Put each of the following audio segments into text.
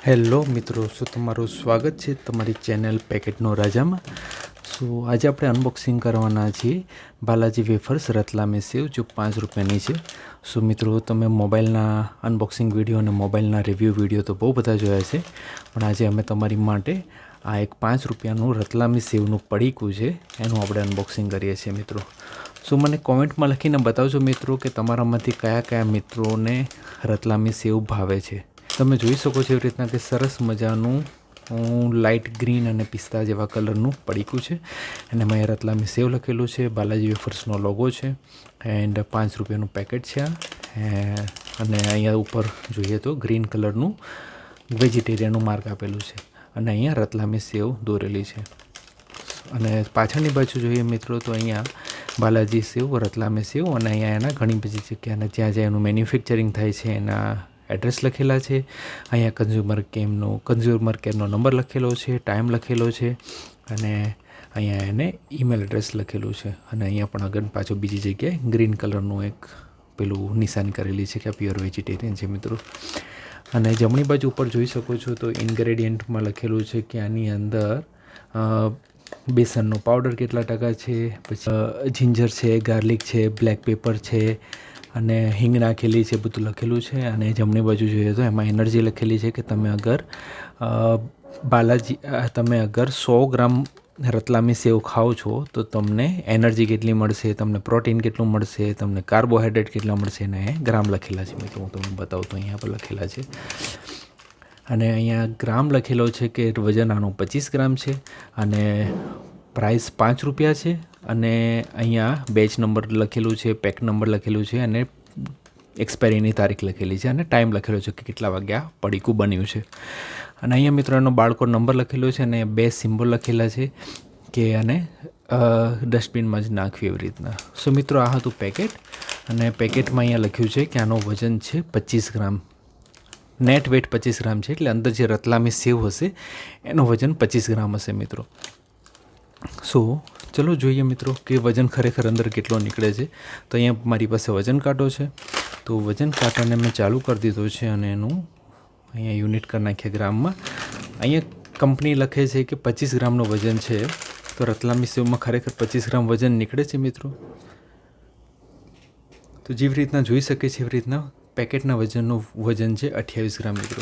Hello મિત્રો, શું તમારું સ્વાગત છે તમારી ચેનલ પેકેટનો રાજામાં। આજે આપણે અનબોક્સિંગ કરવાના છીએ બાલાજી વેફર્સ રતલામી સેવ, જો 5 રૂપિયાની છે। મિત્રો, તમે મોબાઈલના અનબોક્સિંગ વિડીયો અને મોબાઈલના રિવ્યૂ વિડીયો તો બહુ બધા જોયા છે, પણ આજે અમે તમારી માટે આ એક 5 રૂપિયાનું રતલામી સેવનું પડીકું છે, એનું આપણે અનબોક્સિંગ કરીએ છીએ મિત્રો। મને કોમેન્ટમાં લખીને બતાવજો મિત્રો કે તમારામાંથી કયા કયા મિત્રોને રતલામી સેવ ભાવે છે। તમે જોઈ શકો છો એવી રીતના કે સરસ મજાનું લાઇટ ગ્રીન અને પિસ્તા જેવા કલરનું પડીકું છે, અને એમાં રતલામી સેવ લખેલું છે, બાલાજી વેફર્સનો લોગો છે, એન્ડ 5 રૂપિયાનું પેકેટ છે આ। અને અહીંયા ઉપર જોઈએ તો ગ્રીન કલરનું વેજીટેરિયનનું માર્ક આપેલું છે, અને અહીંયા રતલામી સેવ દોરેલી છે। અને પાછળની બાજુ જોઈએ મિત્રો તો અહીંયા બાલાજી સેવ, રતલામી સેવ, અને અહીંયા એના ઘણી બધી જગ્યાના જ્યાં જ્યાં એનું મેન્યુફેક્ચરિંગ થાય છે એના એડ્રેસ લખેલા છે। અહીંયા કન્ઝ્યુમર કેરનો નંબર લખેલો છે, ટાઈમ લખેલો છે, અને અહીંયા એને ઈમેલ એડ્રેસ લખેલું છે। અને અહીંયા પણ આગળ પાછું બીજી જગ્યાએ ગ્રીન કલરનું એક પેલું નિશાની કરેલી છે કે પ્યોર વેજીટેરિયન છે મિત્રો। અને જમણી બાજુ ઉપર જોઈ શકો છો તો ઇન્ગ્રેડિયન્ટમાં લખેલું છે કે આની અંદર બેસનનો પાવડર કેટલા ટકા છે, પછી જિંજર છે, ગાર્લિક છે, બ્લેક પેપર છે, અને હિંગ નાખેલી છે, બધું લખેલું છે। અને જમણી બાજુ જોઈએ તો એમાં એનર્જી લખેલી છે કે તમે અગર 100 ગ્રામ રતલામી સેવ ખાઓ છો તો તમને એનર્જી કેટલી મળશે, તમને પ્રોટીન કેટલું મળશે, તમને કાર્બોહાઈડ્રેટ કેટલા મળશે, અને ગ્રામ લખેલા છે મિત્રો। હું તમને બતાવું તો અહીંયા પર લખેલા છે, અને અહીંયા ગ્રામ લખેલો છે કે વજન આનું 25 ગ્રામ છે, અને પ્રાઇસ 5 રૂપિયા છે, અને અહીંયા બેચ નંબર લખેલું છે, પેક નંબર લખેલું છે, અને એક્સપાયરીની તારીખ લખેલી છે, અને ટાઈમ લખેલો છે કે કેટલા વાગ્યા પડીકું બન્યું છે। અને અહીંયા મિત્રો એનો બાળકો નંબર લખેલો છે, અને 2 સિમ્બોલ લખેલા છે કે આને ડસ્ટબિનમાં જ નાખ્યું એવી રીતના। મિત્રો, આ હતું પેકેટ, અને પેકેટમાં અહીંયા લખ્યું છે કે આનો વજન છે 25 ગ્રામ, નેટ વેટ 25 ગ્રામ છે, એટલે અંદર જે રતલામી સેવ હશે એનો વજન 25 ગ્રામ હશે મિત્રો। ચલો જોઈએ મિત્રો કે વજન ખરેખર અંદર કેટલો નીકળે છે। તો અહીંયા મારી પાસે વજન કાંટો છે, તો વજન કાંટાને મેં ચાલુ કરી દીધો છે, અને એનું અહીંયા યુનિટ કરી નાખ્યા ગ્રામમાં। અહીંયા કંપની લખે છે કે 25 ગ્રામનું વજન છે, તો રતલામી સેવમાં ખરેખર 25 ગ્રામ વજન નીકળે છે મિત્રો। તો જેવી રીતના જોઈ શકે છે એવી રીતના પેકેટના વજનનું વજન છે 28 ગ્રામ મિત્રો।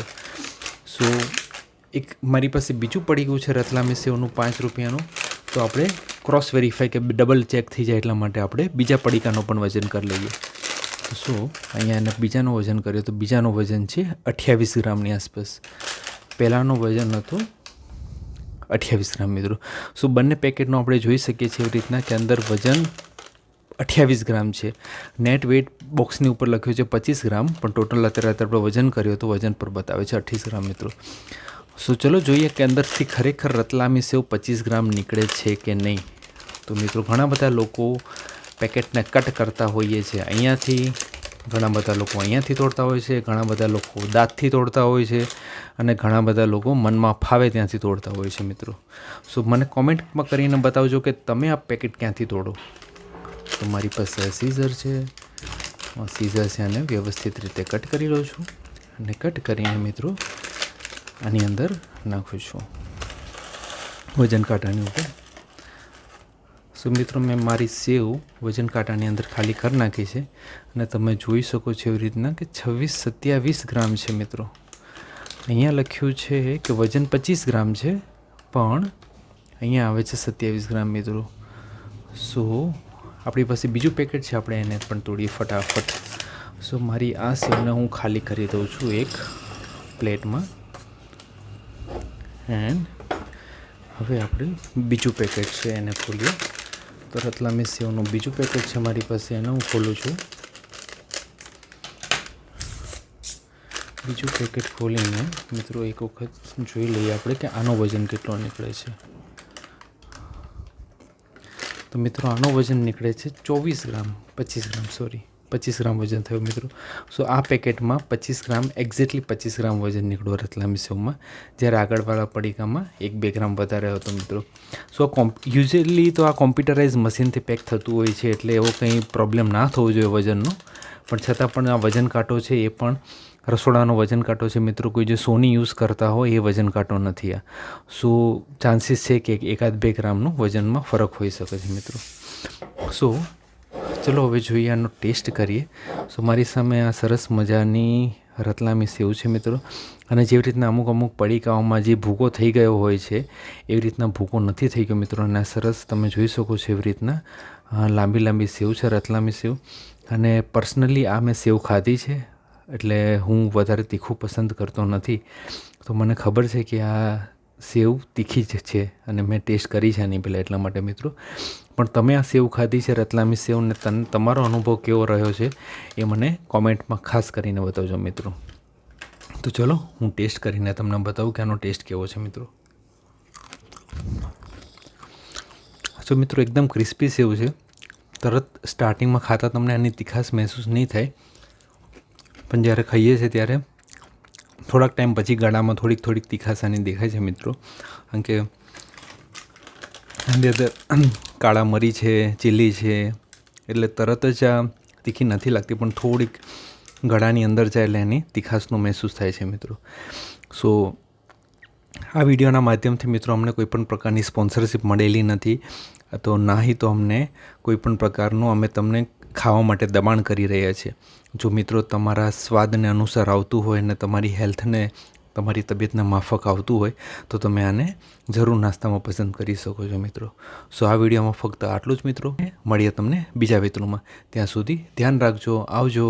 એક મારી પાસે બીજું પડીકું છે રતલામી સેવનું 5 રૂપિયાનું, તો આપણે ક્રોસ વેરીફાઈ કે ડબલ ચેક થઈ જાય એટલા માટે આપણે બીજા પડીકાનો પણ વજન કરી લઈએ। તો અહીંયા એને બીજાનું વજન કર્યું તો બીજાનું વજન છે 28 ગ્રામની આસપાસ, પહેલાંનું વજન હતું 28 ગ્રામ મિત્રો। બંને પેકેટનો આપણે જોઈ શકીએ છીએ એવી રીતના કે અંદર વજન 28 ગ્રામ છે, નેટ વેટ બોક્સની ઉપર લખ્યું છે 25 ગ્રામ, પણ ટોટલ અત્યારે આપણે વજન કર્યો તો વજન પર બતાવે છે 28 ગ્રામ મિત્રો। ચલો જોઈએ કે અંદરથી ખરેખર રતલામી સેવ 25 ગ્રામ નીકળે છે કે નહીં। તો મિત્રો, ઘણા બધા લોકો પેકેટને કટ કરતા હોઈએ છે, અહીંયાથી ઘણા બધા લોકો અહીંયાથી તોડતા હોય છે, ઘણા બધા લોકો દાંતથી તોડતા હોય છે, અને ઘણા બધા લોકો મનમાં ફાવે ત્યાંથી તોડતા હોય છે મિત્રો। મને કોમેન્ટમાં કરીને બતાવજો કે તમે આ પેકેટ ક્યાંથી તોડો। તો મારી પાસે સીઝર છે, અને વ્યવસ્થિત રીતે કટ કરી લઉં છું, અને કટ કરીને મિત્રો આની અંદર નાખું છું વજન કાંટાની ઉપર। મિત્રો, મેં મારી સેવ વજન કાંટાની અંદર ખાલી કરી નાખી છે, અને તમે જોઈ શકો છો એવી રીતના કે 27 ગ્રામ છે મિત્રો। અહીંયા લખ્યું છે કે વજન 25 ગ્રામ છે, પણ અહીંયા આવે છે 27 ગ્રામ મિત્રો। આપણી પાસે બીજું પેકેટ છે, આપણે એને પણ તોડીએ ફટાફટ। મારી આ સેવને હું ખાલી કરી દઉં છું એક પ્લેટમાં, એન્ડ હવે આપણે બીજું પેકેટ છે એને ખોલીએ। તો રતલામી સેવનું બીજું પેકેટ છે મારી પાસે, એને હું ખોલું છું। બીજું પેકેટ ખોલીને મિત્રો એક વખત જોઈ લઈએ આપણે કે આનો વજન કેટલો નીકળે છે। તો મિત્રો, આનો વજન નીકળે છે 25 ગ્રામ વજન થયું મિત્રો। આ પેકેટમાં 25 ગ્રામ એક્ઝેક્ટલી 25 ગ્રામ વજન નીકળ્યું રતલામી સેવમાં, જ્યારે આગળવાળા પડીકામાં 1-2 ગ્રામ વધારે હતો મિત્રો। યુઝ્યુઅલી તો આ કોમ્પ્યુટરાઇઝ મશીનથી પેક થતું હોય છે, એટલે એવો કંઈ પ્રોબ્લેમ ના થવો જોઈએ વજનનો, પણ છતાં પણ આ વજન કાંટો છે એ પણ રસોડાનો વજન કાંટો છે મિત્રો, કોઈ જે સોની યુઝ કરતા હોય એ વજન કાંટો નથી આ. સો ચાન્સીસ છે કે 1-2 ગ્રામનું વજનમાં ફરક હોઈ શકે છે મિત્રો. સો ચલો હવે જોઈએ, આનો ટેસ્ટ કરીએ. સો મારી સામે આ સરસ મજાની રતલામી સેવ છે મિત્રો, અને જેવી રીતના અમુક પડીકાઓમાં જે ભૂકો થઈ ગયો હોય છે એવી રીતના ભૂકો નથી થઈ ગયો મિત્રો. અને આ સરસ તમે જોઈ શકો છો એવી રીતના લાંબી સેવ છે, રતલામી સેવ. અને પર્સનલી આ મેં સેવ ખાધી છે, એટલે હું વધારે તીખું પસંદ કરતો નથી. તો મને ખબર છે કે આ સેવ તીખી જ છે, અને મેં ટેસ્ટ કરી છે આની પહેલાં, એટલા માટે મિત્રો. પણ તમે આ સેવ ખાધી છે, રતલામી સેવ, ને તમારો અનુભવ કેવો રહ્યો છે એ મને કોમેન્ટમાં ખાસ કરીને બતાવજો મિત્રો. તો ચલો હું ટેસ્ટ કરીને તમને બતાવું કે આનો ટેસ્ટ કેવો છે મિત્રો. તો મિત્રો એકદમ ક્રિસ્પી સેવ છે. તરત સ્ટાર્ટિંગમાં ખાતા તમને આની તીખાશ મહેસૂસ નહીં થાય, પણ જ્યારે ખાઈએ છીએ ત્યારે થોડાક ટાઈમ પછી ગળામાં થોડીક તીખાશ આની દેખાય છે મિત્રો. કારણ કે આની અંદર કાળા મરી છે, ચીલી છે, એટલે તરત જ આ તીખી નથી લાગતી, પણ થોડીક ગળાની અંદર જાય એટલે એની તીખાશનો મહેસૂસ થાય છે મિત્રો. સો આ વિડીયોના માધ્યમથી મિત્રો અમને કોઈપણ પ્રકારની સ્પોન્સરશિપ મળેલી નથી, તો નહીં તો અમને કોઈપણ પ્રકારનું અમે તમને ખાવા માટે દબાણ કરી રહ્યા છીએ. જો મિત્રો તમારા સ્વાદને અનુસાર આવતું હોય ને તમારી હેલ્થને, તમારી તબિયતને માફક આવતું હોય તો તમે આને જરૂર નાસ્તામાં પસંદ કરી શકો છો મિત્રો. સો આ વિડીયોમાં ફક્ત આટલું જ મિત્રો. મળીએ તમને બીજા વિડીયોમાં. ત્યાં સુધી ધ્યાન રાખજો. આવજો.